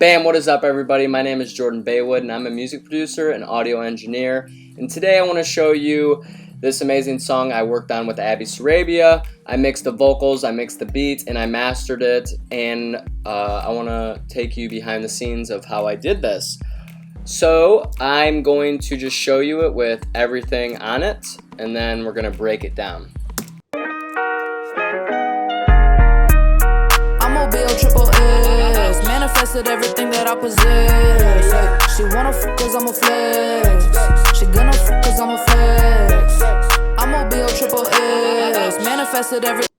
Bam, what is up everybody? My name is Jordan Baywood and I'm a music producer and audio engineer. And today I want to show you this amazing song I worked on with Abby Sarabia. I mixed the vocals, I mixed the beat, and I mastered it. And I want to take you behind the scenes of how I did this. So I'm going to just show you it with everything on it, and then we're going to break it down. Manifested everything that I possess. She wanna f cause I'm a flex. She gonna f cause I'm a flex. I'ma be on triple S. Manifested everything.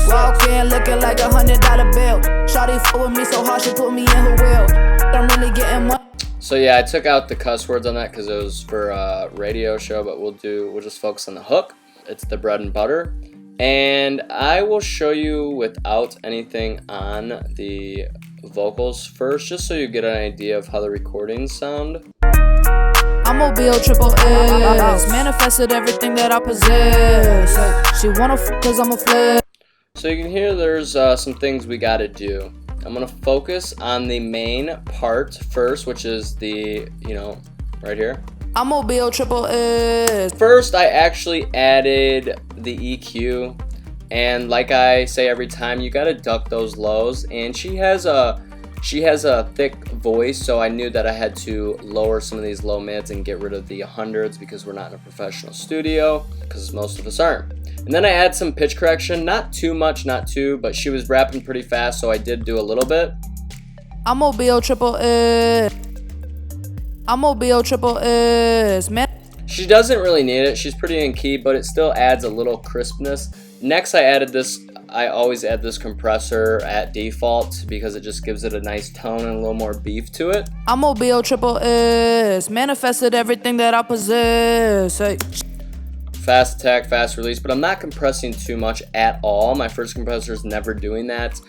Walk in looking like $100 bill. Shawty f with me so hard she put me in her wheel. I'm really getting money. So yeah, I took out the cuss words on that because it was for a radio show, but we'll just focus on the hook. It's the bread and butter. And I will show you without anything on the vocals first, just so you get an idea of how the recordings sound. I'ma be a triple S. Manifested everything that I possess. She wanna f cause I'm a flex. So you can hear there's some things we gotta do. I'm gonna focus on the main part first, which is the, right here. I'ma be a triple S. First, I actually added the EQ, and like I say every time, you gotta duck those lows. And she has a thick voice, so I knew that I had to lower some of these low mids and get rid of the hundreds because we're not in a professional studio, because most of us aren't. And then I add some pitch correction, not too much, but she was rapping pretty fast, so I did do a little bit. I'ma be a triple S. I'ma be a triple S, man. She doesn't really need it. She's pretty in key, but it still adds a little crispness. Next, I added this. I always add this compressor at default because it just gives it a nice tone and a little more beef to it. I'ma be a triple S. Manifested everything that I possess. Hey. Fast attack, fast release, but I'm not compressing too much at all. My first compressor is never doing that.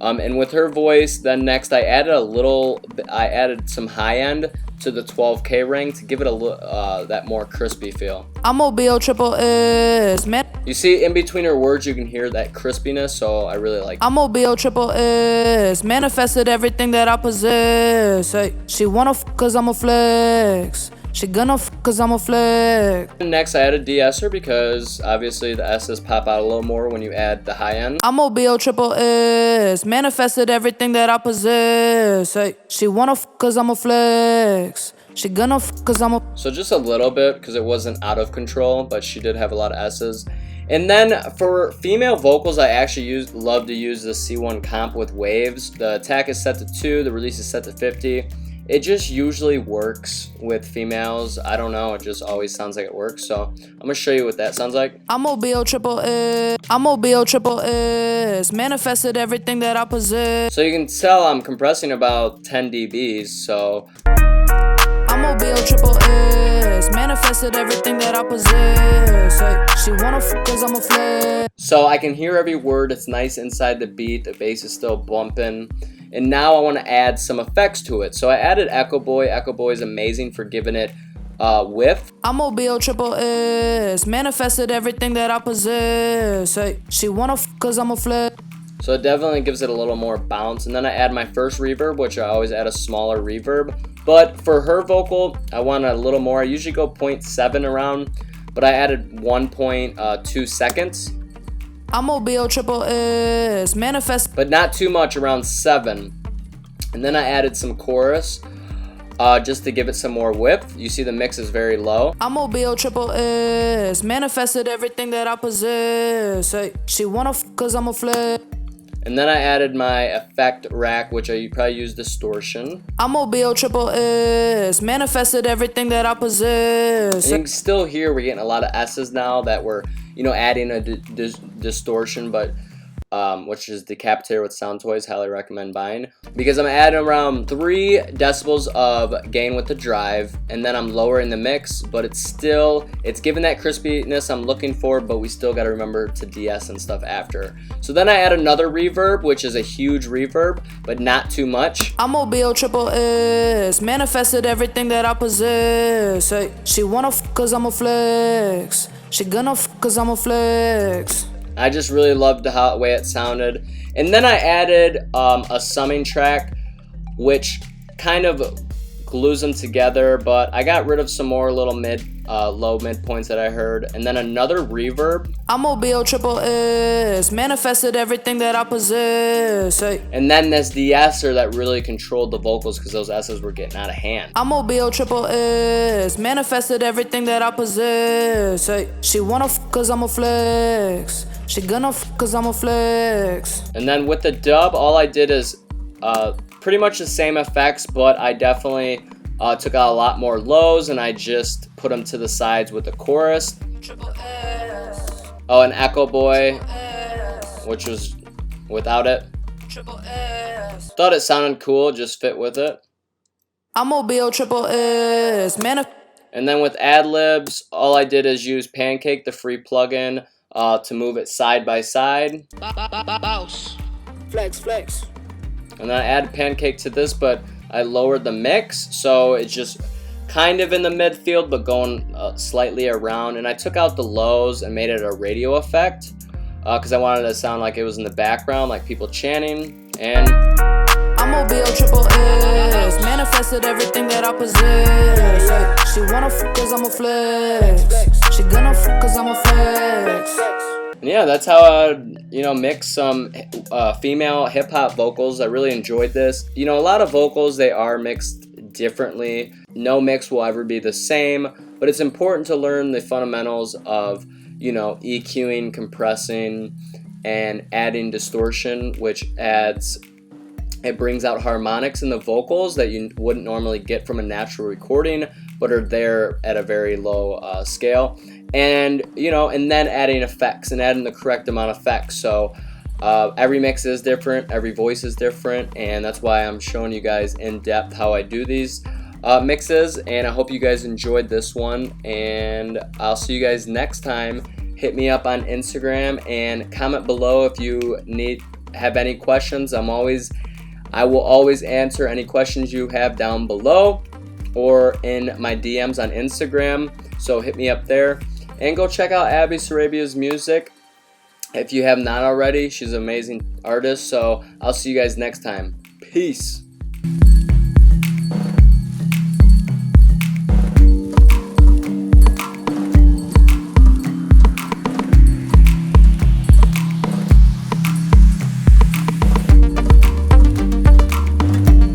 And with her voice, then next I added some high end to the 12K ring to give it a that more crispy feel. I'ma be a triple S, man. You see, in between her words, you can hear that crispiness, so I really like it. I'ma be a triple S. Manifested everything that I possess. Hey. She wanna f cause I'm a flex. She gonna f cause I'm a flex. Next, I added de-esser because obviously the S's pop out a little more when you add the high end. I'ma be a triple S. Manifested everything that I possess. Hey. She wanna f cause I'm a flex. She gonna f cause I'm a. So just a little bit because it wasn't out of control, but she did have a lot of S's. And then for female vocals, I actually love to use the C1 comp with waves. The attack is set to 2, the release is set to 50. It just usually works with females. I don't know, it just always sounds like it works. So I'm gonna show you what that sounds like. I'ma be a triple S. I'ma be a triple S. Manifested everything that I possess. So you can tell I'm compressing about 10 dBs, so. I'ma be a triple S. Manifested everything that I possess. Hey. She wanna f cause I'm a flex. So I can hear every word, it's nice inside the beat, the bass is still bumping. And now I want to add some effects to it. So I added Echo Boy. Echo Boy is amazing for giving it width. I'ma be a triple S. Manifested everything that I possess. Hey. She wanna f cause I'm a flex. So it definitely gives it a little more bounce. And then I add my first reverb, which I always add a smaller reverb. But for her vocal, I want a little more. I usually go 0.7 around, but I added 1.2 seconds. I'ma be a triple S. Manifest. But not too much, around 7. And then I added some chorus just to give it some more width. You see the mix is very low. I'ma be a triple S. Manifested everything that I possess. Hey. She wanna f cause I'm a flex. And then I added my effect rack, which I probably use distortion. I'ma be a triple S. Manifested everything that I possess. And you can still hear we're getting a lot of S's now that we're, adding a distortion, but which is Decapitator with Sound Toys. Highly recommend buying, because I'm adding around 3 decibels of gain with the drive, and then I'm lowering the mix, but it's giving that crispiness I'm looking for, but we still got to remember to de-ess and stuff after. So then I add another reverb, which is a huge reverb, but not too much. I'ma be a triple S. Manifested everything that I possess. Hey. She wanna f cause I'm a flex. She gonna f cause I'm a flex. I just really loved the way it sounded. And then I added a summing track, which kind of glues them together, but I got rid of some more little low mid points that I heard, and then another reverb. I'm OBO triple S, manifested everything that I possess. Hey. And then there's the S'er that really controlled the vocals because those S's were getting out of hand. I'm OBO triple S, manifested everything that I possess. Hey. She wanna cause I'm a flex. She gonna cause I'm a flex. And then with the dub, all I did is pretty much the same effects, but I definitely took out a lot more lows and I just put them to the sides with the chorus. Triple S. Oh, and Echo Boy, which was without it. Triple S. Thought it sounded cool, just fit with it. I'm OBO triple S, and then with ad-libs, all I did is use Pancake, the free plugin, to move it side by side. Bounce. Flex, flex. And then I added Pancake to this, but I lowered the mix, so it's just kind of in the midfield, but going slightly around. And I took out the lows and made it a radio effect, because I wanted it to sound like it was in the background, like people chanting. And I'm OBO triple S, manifested everything that I possess. She wanna cause I'm a flex. She gonna cause I'm a flex. And yeah, that's how I, mix some female hip-hop vocals. I really enjoyed this. A lot of vocals, they are mixed differently. No mix will ever be the same, but it's important to learn the fundamentals of, EQing, compressing, and adding distortion, which it brings out harmonics in the vocals that you wouldn't normally get from a natural recording, but are there at a very low scale. And and then adding effects and adding the correct amount of effects. So every mix is different, every voice is different, and that's why I'm showing you guys in depth how I do these mixes. And I hope you guys enjoyed this one, and I'll see you guys next time. Hit me up on Instagram and comment below if you have any questions. I will always answer any questions you have down below or in my DMs on Instagram. So hit me up there. And go check out Abby Sarabia's music if you have not already. She's an amazing artist. So I'll see you guys next time. Peace.